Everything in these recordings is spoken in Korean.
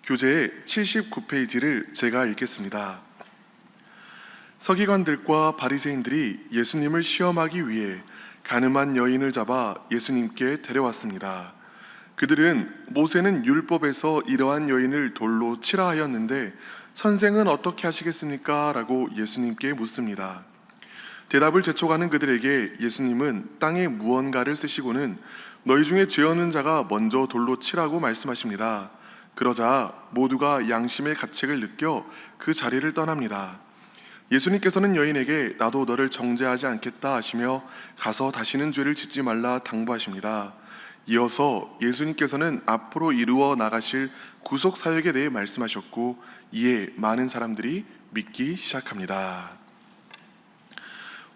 교재 79페이지를 제가 읽겠습니다. 서기관들과 바리새인들이 예수님을 시험하기 위해 가늠한 여인을 잡아 예수님께 데려왔습니다. 그들은 모세는 율법에서 이러한 여인을 돌로 치라 하였는데 선생은 어떻게 하시겠습니까? 라고 예수님께 묻습니다. 대답을 재촉하는 그들에게 예수님은 땅에 무언가를 쓰시고는 너희 중에 죄 없는 자가 먼저 돌로 치라고 말씀하십니다. 그러자 모두가 양심의 가책을 느껴 그 자리를 떠납니다. 예수님께서는 여인에게 나도 너를 정죄하지 않겠다 하시며 가서 다시는 죄를 짓지 말라 당부하십니다. 이어서 예수님께서는 앞으로 이루어 나가실 구속 사역에 대해 말씀하셨고 이에 많은 사람들이 믿기 시작합니다.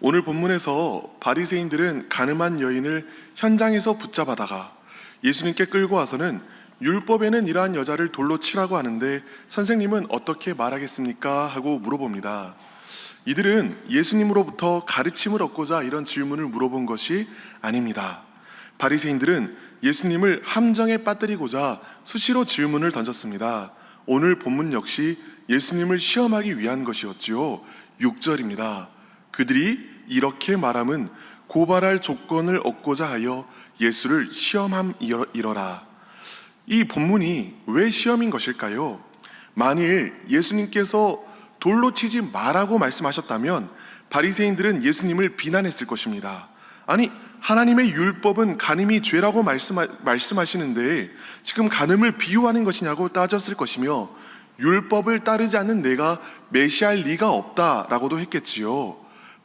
오늘 본문에서 바리새인들은 가늠한 여인을 현장에서 붙잡아다가 예수님께 끌고 와서는 율법에는 이러한 여자를 돌로 치라고 하는데 선생님은 어떻게 말하겠습니까? 하고 물어봅니다. 이들은 예수님으로부터 가르침을 얻고자 이런 질문을 물어본 것이 아닙니다. 바리새인들은 예수님을 함정에 빠뜨리고자 수시로 질문을 던졌습니다. 오늘 본문 역시 예수님을 시험하기 위한 것이었지요. 6절입니다. 그들이 이렇게 말함은 고발할 조건을 얻고자 하여 예수를 시험함이러라. 이 본문이 왜 시험인 것일까요? 만일 예수님께서 돌로 치지 말라고 말씀하셨다면 바리새인들은 예수님을 비난했을 것입니다. 아니, 하나님의 율법은 간음이 죄라고 말씀하시는데 지금 간음을 비유하는 것이냐고 따졌을 것이며 율법을 따르지 않는 내가 메시아일 리가 없다라고도 했겠지요.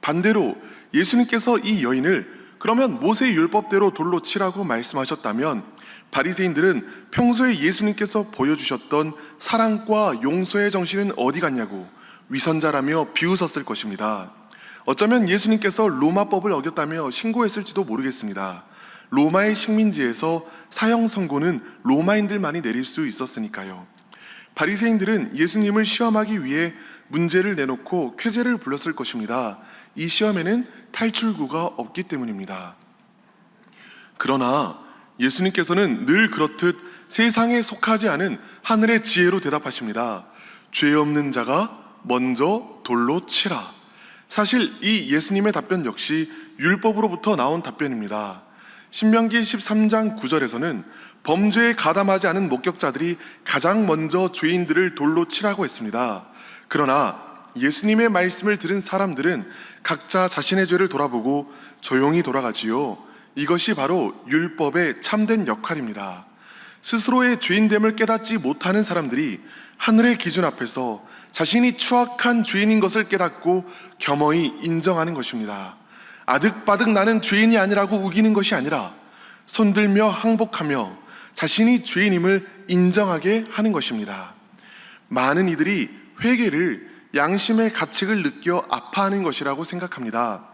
반대로 예수님께서 이 여인을 그러면 모세 율법대로 돌로 치라고 말씀하셨다면 바리새인들은 평소에 예수님께서 보여주셨던 사랑과 용서의 정신은 어디 갔냐고 위선자라며 비웃었을 것입니다. 어쩌면 예수님께서 로마법을 어겼다며 신고했을지도 모르겠습니다. 로마의 식민지에서 사형 선고는 로마인들만이 내릴 수 있었으니까요. 바리새인들은 예수님을 시험하기 위해 문제를 내놓고 쾌재를 불렀을 것입니다. 이 시험에는 탈출구가 없기 때문입니다. 그러나 예수님께서는 늘 그렇듯 세상에 속하지 않은 하늘의 지혜로 대답하십니다. 죄 없는 자가 먼저 돌로 치라. 사실 이 예수님의 답변 역시 율법으로부터 나온 답변입니다. 신명기 13장 9절에서는 범죄에 가담하지 않은 목격자들이 가장 먼저 죄인들을 돌로 치라고 했습니다. 그러나 예수님의 말씀을 들은 사람들은 각자 자신의 죄를 돌아보고 조용히 돌아가지요. 이것이 바로 율법의 참된 역할입니다. 스스로의 죄인됨을 깨닫지 못하는 사람들이 하늘의 기준 앞에서 자신이 추악한 죄인인 것을 깨닫고 겸허히 인정하는 것입니다. 아득바득 나는 죄인이 아니라고 우기는 것이 아니라 손들며 항복하며 자신이 죄인임을 인정하게 하는 것입니다. 많은 이들이 회개를 양심의 가책을 느껴 아파하는 것이라고 생각합니다.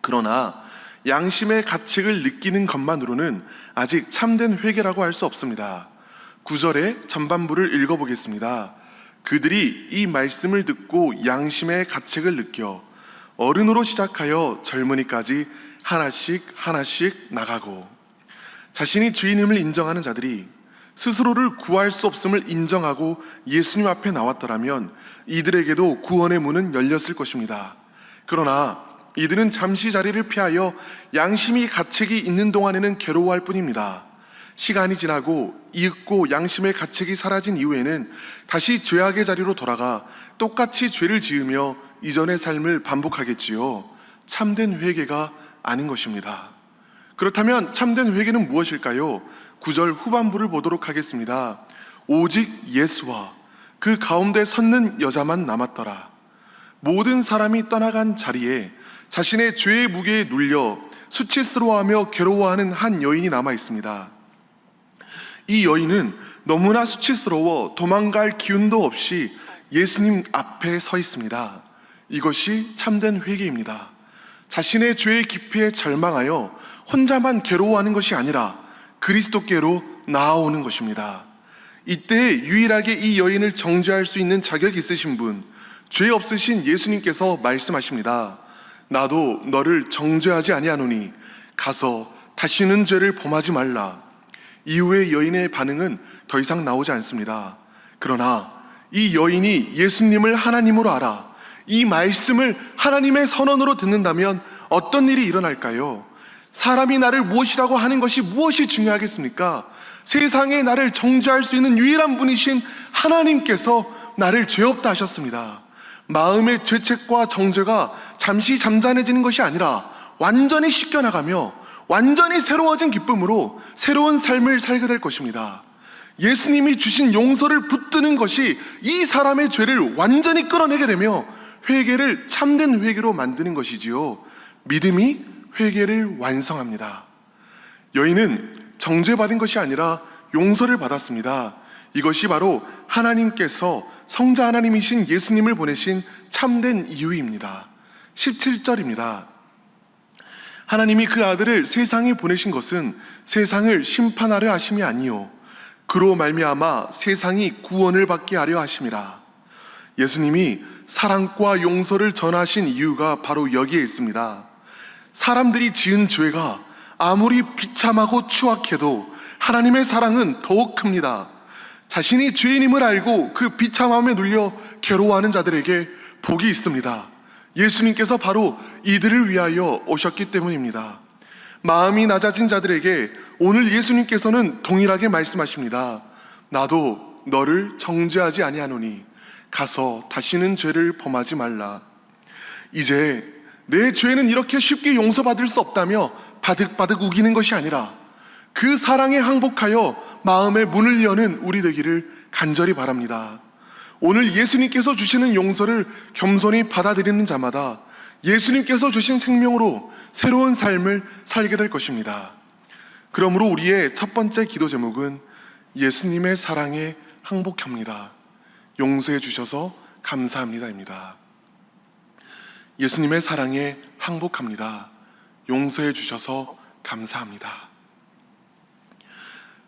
그러나 양심의 가책을 느끼는 것만으로는 아직 참된 회개라고 할 수 없습니다. 9절의 전반부를 읽어보겠습니다. 그들이 이 말씀을 듣고 양심의 가책을 느껴 어른으로 시작하여 젊은이까지 하나씩 나가고, 자신이 죄인임을 인정하는 자들이 스스로를 구할 수 없음을 인정하고 예수님 앞에 나왔더라면 이들에게도 구원의 문은 열렸을 것입니다. 그러나 이들은 잠시 자리를 피하여 양심이 가책이 있는 동안에는 괴로워할 뿐입니다. 시간이 지나고 이윽고 양심의 가책이 사라진 이후에는 다시 죄악의 자리로 돌아가 똑같이 죄를 지으며 이전의 삶을 반복하겠지요. 참된 회개가 아닌 것입니다. 그렇다면 참된 회개는 무엇일까요? 9절 후반부를 보도록 하겠습니다. 오직 예수와 그 가운데 섰는 여자만 남았더라. 모든 사람이 떠나간 자리에 자신의 죄의 무게에 눌려 수치스러워하며 괴로워하는 한 여인이 남아 있습니다. 이 여인은 너무나 수치스러워 도망갈 기운도 없이 예수님 앞에 서 있습니다. 이것이 참된 회개입니다. 자신의 죄의 깊이에 절망하여 혼자만 괴로워하는 것이 아니라 그리스도께로 나아오는 것입니다. 이때 유일하게 이 여인을 정죄할 수 있는 자격이 있으신 분, 죄 없으신 예수님께서 말씀하십니다. 나도 너를 정죄하지 아니하노니 가서 다시는 죄를 범하지 말라. 이후에 여인의 반응은 더 이상 나오지 않습니다. 그러나 이 여인이 예수님을 하나님으로 알아 이 말씀을 하나님의 선언으로 듣는다면 어떤 일이 일어날까요? 사람이 나를 무엇이라고 하는 것이 무엇이 중요하겠습니까? 세상에 나를 정죄할 수 있는 유일한 분이신 하나님께서 나를 죄 없다 하셨습니다. 마음의 죄책과 정죄가 잠시 잠잠해지는 것이 아니라 완전히 씻겨나가며 완전히 새로워진 기쁨으로 새로운 삶을 살게 될 것입니다. 예수님이 주신 용서를 붙드는 것이 이 사람의 죄를 완전히 끌어내게 되며 회개를 참된 회개로 만드는 것이지요. 믿음이 회개를 완성합니다. 여인은 정죄받은 것이 아니라 용서를 받았습니다. 이것이 바로 하나님께서 성자 하나님이신 예수님을 보내신 참된 이유입니다. 17절입니다. 하나님이 그 아들을 세상에 보내신 것은 세상을 심판하려 하심이 아니요 그로 말미암아 세상이 구원을 받게 하려 하심이라. 예수님이 사랑과 용서를 전하신 이유가 바로 여기에 있습니다. 사람들이 지은 죄가 아무리 비참하고 추악해도 하나님의 사랑은 더욱 큽니다. 자신이 죄인임을 알고 그 비참함에 눌려 괴로워하는 자들에게 복이 있습니다. 예수님께서 바로 이들을 위하여 오셨기 때문입니다. 마음이 낮아진 자들에게 오늘 예수님께서는 동일하게 말씀하십니다. 나도 너를 정죄하지 아니하노니 가서 다시는 죄를 범하지 말라. 이제 내 죄는 이렇게 쉽게 용서받을 수 없다며 바득바득 우기는 것이 아니라 그 사랑에 항복하여 마음의 문을 여는 우리 되기를 간절히 바랍니다. 오늘 예수님께서 주시는 용서를 겸손히 받아들이는 자마다 예수님께서 주신 생명으로 새로운 삶을 살게 될 것입니다. 그러므로 우리의 첫 번째 기도 제목은 예수님의 사랑에 항복합니다. 용서해 주셔서 감사합니다입니다. 예수님의 사랑에 항복합니다. 용서해 주셔서 감사합니다.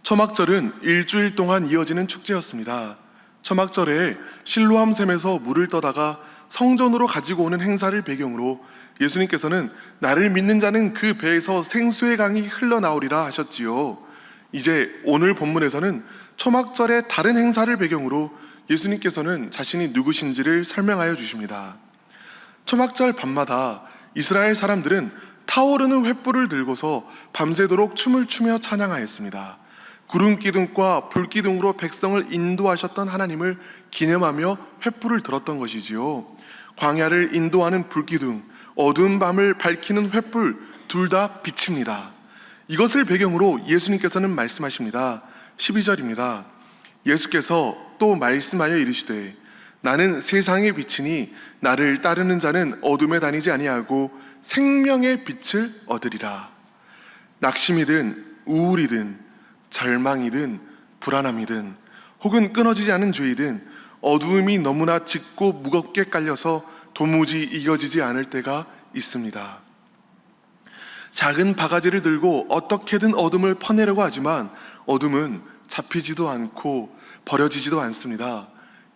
초막절은 일주일 동안 이어지는 축제였습니다. 초막절에 실로암 샘에서 물을 떠다가 성전으로 가지고 오는 행사를 배경으로 예수님께서는 나를 믿는 자는 그 배에서 생수의 강이 흘러나오리라 하셨지요. 이제 오늘 본문에서는 초막절의 다른 행사를 배경으로 예수님께서는 자신이 누구신지를 설명하여 주십니다. 초막절 밤마다 이스라엘 사람들은 타오르는 횃불을 들고서 밤새도록 춤을 추며 찬양하였습니다. 구름기둥과 불기둥으로 백성을 인도하셨던 하나님을 기념하며 횃불을 들었던 것이지요. 광야를 인도하는 불기둥, 어두운 밤을 밝히는 횃불 둘 다 빛입니다. 이것을 배경으로 예수님께서는 말씀하십니다. 12절입니다. 예수께서 또 말씀하여 이르시되 나는 세상의 빛이니 나를 따르는 자는 어둠에 다니지 아니하고 생명의 빛을 얻으리라. 낙심이든 우울이든 절망이든 불안함이든 혹은 끊어지지 않은 죄이든 어두움이 너무나 짙고 무겁게 깔려서 도무지 이겨지지 않을 때가 있습니다. 작은 바가지를 들고 어떻게든 어둠을 퍼내려고 하지만 어둠은 잡히지도 않고 버려지지도 않습니다.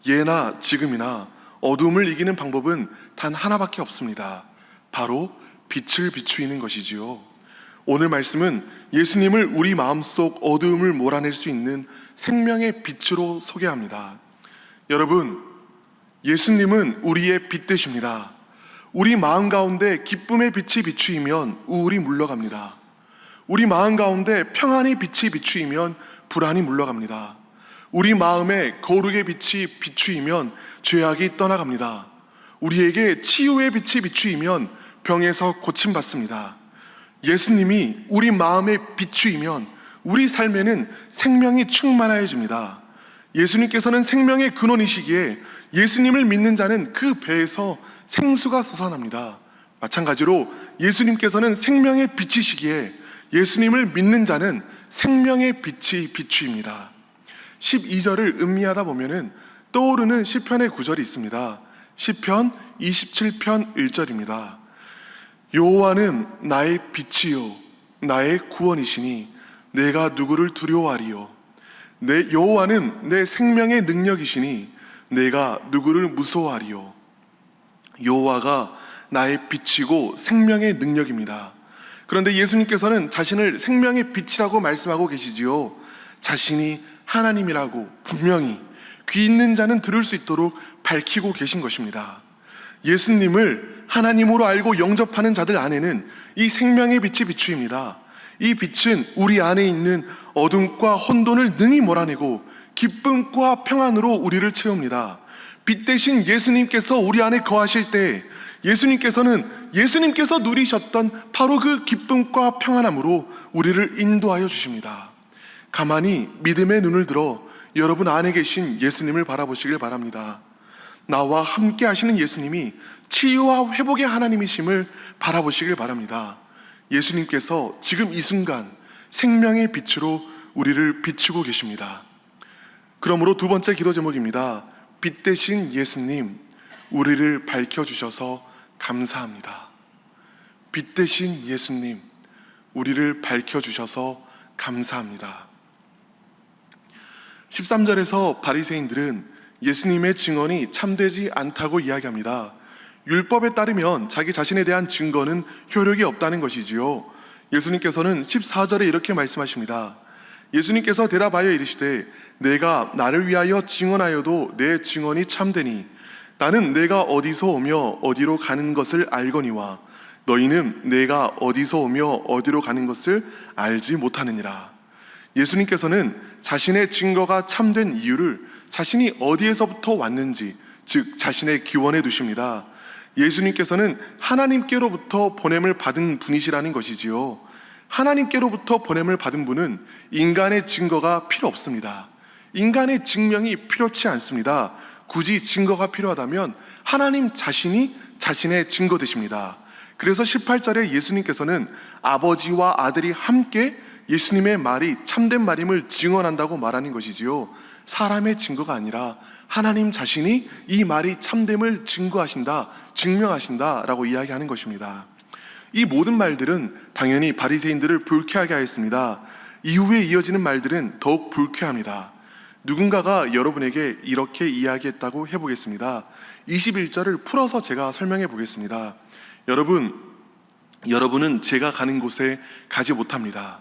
예나 지금이나 어둠을 이기는 방법은 단 하나밖에 없습니다. 바로 빛을 비추이는 것이지요. 오늘 말씀은 예수님을 우리 마음속 어두움을 몰아낼 수 있는 생명의 빛으로 소개합니다. 여러분, 예수님은 우리의 빛 되십니다. 우리 마음 가운데 기쁨의 빛이 비추이면 우울이 물러갑니다. 우리 마음 가운데 평안의 빛이 비추이면 불안이 물러갑니다. 우리 마음에 거룩의 빛이 비추이면 죄악이 떠나갑니다. 우리에게 치유의 빛이 비추이면 병에서 고침받습니다. 예수님이 우리 마음에 비추이면 우리 삶에는 생명이 충만해집니다. 예수님께서는 생명의 근원이시기에 예수님을 믿는 자는 그 배에서 생수가 솟아납니다. 마찬가지로 예수님께서는 생명의 빛이시기에 예수님을 믿는 자는 생명의 빛이 비추입니다. 12절을 음미하다 보면은 떠오르는 시편의 구절이 있습니다. 시편 27편 1절입니다. 여호와는 나의 빛이요 나의 구원이시니 내가 누구를 두려워하리요. 내 여호와는 내 생명의 능력이시니 내가 누구를 무서워하리요. 여호와가 나의 빛이고 생명의 능력입니다. 그런데 예수님께서는 자신을 생명의 빛이라고 말씀하고 계시지요. 자신이 하나님이라고 분명히 귀 있는 자는 들을 수 있도록 밝히고 계신 것입니다. 예수님을 하나님으로 알고 영접하는 자들 안에는 이 생명의 빛이 비추입니다. 이 빛은 우리 안에 있는 어둠과 혼돈을 능히 몰아내고 기쁨과 평안으로 우리를 채웁니다. 빛 대신 예수님께서 우리 안에 거하실 때 예수님께서 누리셨던 바로 그 기쁨과 평안함으로 우리를 인도하여 주십니다. 가만히 믿음의 눈을 들어 여러분 안에 계신 예수님을 바라보시길 바랍니다. 나와 함께 하시는 예수님이 치유와 회복의 하나님이심을 바라보시길 바랍니다. 예수님께서 지금 이 순간 생명의 빛으로 우리를 비추고 계십니다. 그러므로 두 번째 기도 제목입니다. 빛 대신 예수님, 우리를 밝혀주셔서 감사합니다. 빛 대신 예수님, 우리를 밝혀주셔서 감사합니다. 13절에서 바리새인들은 예수님의 증언이 참되지 않다고 이야기합니다. 율법에 따르면 자기 자신에 대한 증거는 효력이 없다는 것이지요. 예수님께서는 14절에 이렇게 말씀하십니다. 예수님께서 대답하여 이르시되 내가 나를 위하여 증언하여도 내 증언이 참되니 나는 내가 어디서 오며 어디로 가는 것을 알거니와 너희는 내가 어디서 오며 어디로 가는 것을 알지 못하느니라. 예수님께서는 자신의 증거가 참된 이유를 자신이 어디에서부터 왔는지, 즉 자신의 기원에 두십니다. 예수님께서는 하나님께로부터 보냄을 받은 분이시라는 것이지요. 하나님께로부터 보냄을 받은 분은 인간의 증거가 필요 없습니다. 인간의 증명이 필요치 않습니다. 굳이 증거가 필요하다면 하나님 자신이 자신의 증거 되십니다. 그래서 18절에 예수님께서는 아버지와 아들이 함께 예수님의 말이 참된 말임을 증언한다고 말하는 것이지요. 사람의 증거가 아니라 하나님 자신이 이 말이 참됨을 증거하신다, 증명하신다라고 이야기하는 것입니다. 이 모든 말들은 당연히 바리새인들을 불쾌하게 하였습니다. 이후에 이어지는 말들은 더욱 불쾌합니다. 누군가가 여러분에게 이렇게 이야기했다고 해보겠습니다. 21절을 풀어서 제가 설명해 보겠습니다. 여러분은 제가 가는 곳에 가지 못합니다.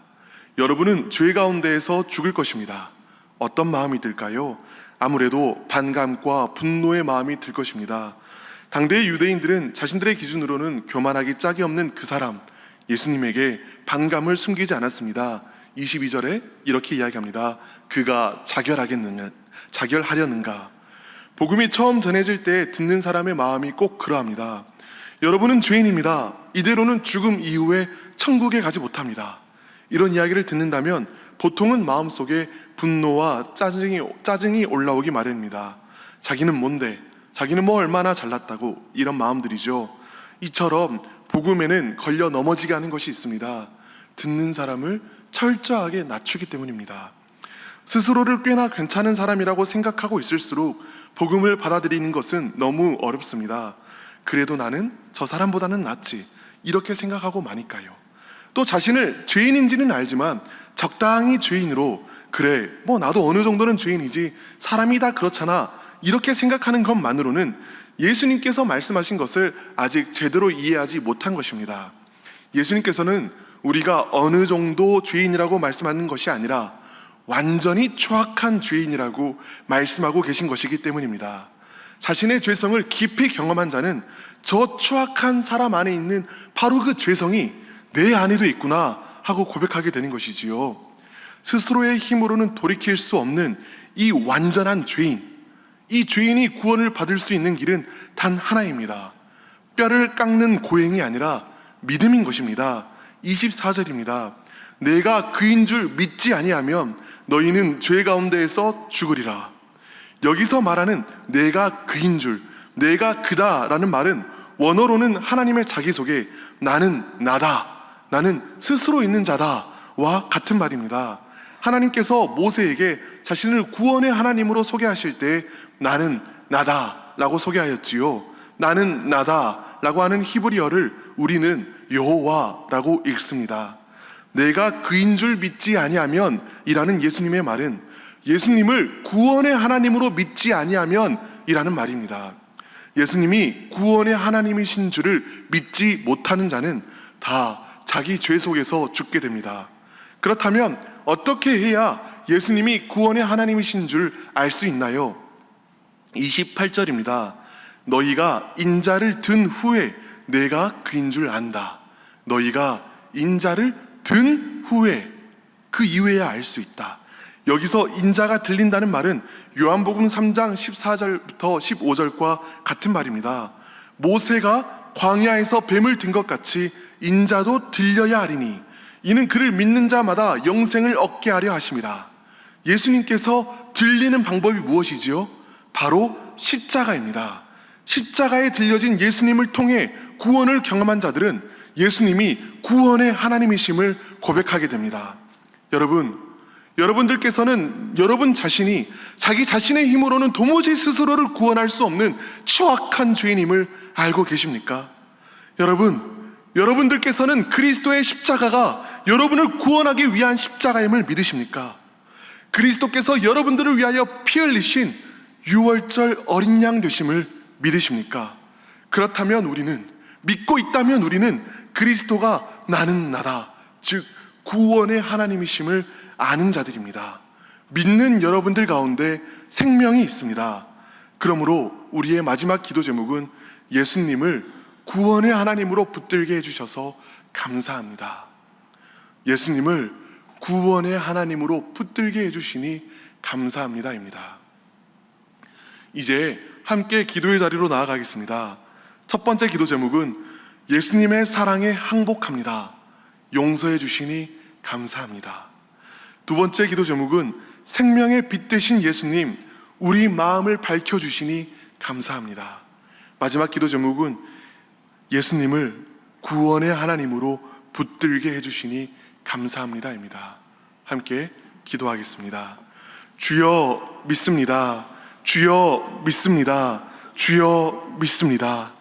여러분은 죄 가운데에서 죽을 것입니다. 어떤 마음이 들까요? 아무래도 반감과 분노의 마음이 들 것입니다. 당대의 유대인들은 자신들의 기준으로는 교만하기 짝이 없는 그 사람 예수님에게 반감을 숨기지 않았습니다. 22절에 이렇게 이야기합니다. 그가 자결하려는가? 복음이 처음 전해질 때 듣는 사람의 마음이 꼭 그러합니다. 여러분은 죄인입니다. 이대로는 죽음 이후에 천국에 가지 못합니다. 이런 이야기를 듣는다면 보통은 마음속에 분노와 짜증이 올라오기 마련입니다. 자기는 뭔데? 자기는 뭐 얼마나 잘났다고? 이런 마음들이죠. 이처럼 복음에는 걸려 넘어지게 하는 것이 있습니다. 듣는 사람을 철저하게 낮추기 때문입니다. 스스로를 꽤나 괜찮은 사람이라고 생각하고 있을수록 복음을 받아들이는 것은 너무 어렵습니다. 그래도 나는 저 사람보다는 낫지, 이렇게 생각하고 마니까요. 또 자신을 죄인인지는 알지만 적당히 죄인으로, 그래 뭐 나도 어느 정도는 죄인이지, 사람이 다 그렇잖아, 이렇게 생각하는 것만으로는 예수님께서 말씀하신 것을 아직 제대로 이해하지 못한 것입니다. 예수님께서는 우리가 어느 정도 죄인이라고 말씀하는 것이 아니라 완전히 추악한 죄인이라고 말씀하고 계신 것이기 때문입니다. 자신의 죄성을 깊이 경험한 자는 저 추악한 사람 안에 있는 바로 그 죄성이 내 안에도 있구나 하고 고백하게 되는 것이지요. 스스로의 힘으로는 돌이킬 수 없는 이 완전한 죄인, 이 죄인이 구원을 받을 수 있는 길은 단 하나입니다. 뼈를 깎는 고행이 아니라 믿음인 것입니다. 24절입니다. 내가 그인 줄 믿지 아니하면 너희는 죄 가운데에서 죽으리라. 여기서 말하는 내가 그인 줄, 내가 그다라는 말은 원어로는 하나님의 자기소개, 나는 나다, 나는 스스로 있는 자다와 같은 말입니다. 하나님께서 모세에게 자신을 구원의 하나님으로 소개하실 때 나는 나다라고 소개하였지요. 나는 나다라고 하는 히브리어를 우리는 여호와라고 읽습니다. 내가 그인 줄 믿지 아니하면 이라는 예수님의 말은 예수님을 구원의 하나님으로 믿지 아니하면 이라는 말입니다. 예수님이 구원의 하나님이신 줄을 믿지 못하는 자는 다 자기 죄 속에서 죽게 됩니다. 그렇다면 어떻게 해야 예수님이 구원의 하나님이신 줄 알 수 있나요? 28절입니다. 너희가 인자를 든 후에 내가 그인 줄 안다. 너희가 인자를 든 후에, 그 이후에야 알 수 있다. 여기서 인자가 들린다는 말은 요한복음 3장 14절부터 15절과 같은 말입니다. 모세가 광야에서 뱀을 든 것 같이 인자도 들려야 하리니 이는 그를 믿는 자마다 영생을 얻게 하려 하심이라. 예수님께서 들리는 방법이 무엇이지요? 바로 십자가입니다. 십자가에 들려진 예수님을 통해 구원을 경험한 자들은 예수님이 구원의 하나님이심을 고백하게 됩니다. 여러분들께서는 여러분 자신이 자기 자신의 힘으로는 도무지 스스로를 구원할 수 없는 추악한 죄인임을 알고 계십니까? 여러분들께서는 그리스도의 십자가가 여러분을 구원하기 위한 십자가임을 믿으십니까? 그리스도께서 여러분들을 위하여 피 흘리신 유월절 어린 양 되심을 믿으십니까? 그렇다면 믿고 있다면 우리는 그리스도가 나는 나다, 즉 구원의 하나님이심을 아는 자들입니다. 믿는 여러분들 가운데 생명이 있습니다. 그러므로 우리의 마지막 기도 제목은 예수님을 구원의 하나님으로 붙들게 해주셔서 감사합니다. 예수님을 구원의 하나님으로 붙들게 해주시니 감사합니다입니다. 이제 함께 기도의 자리로 나아가겠습니다. 첫 번째 기도 제목은 예수님의 사랑에 항복합니다. 용서해 주시니 감사합니다. 두 번째 기도 제목은 생명의 빛 되신 예수님, 우리 마음을 밝혀주시니 감사합니다. 마지막 기도 제목은 예수님을 구원의 하나님으로 붙들게 해주시니 감사합니다입니다. 함께 기도하겠습니다. 주여 믿습니다. 주여 믿습니다. 주여 믿습니다.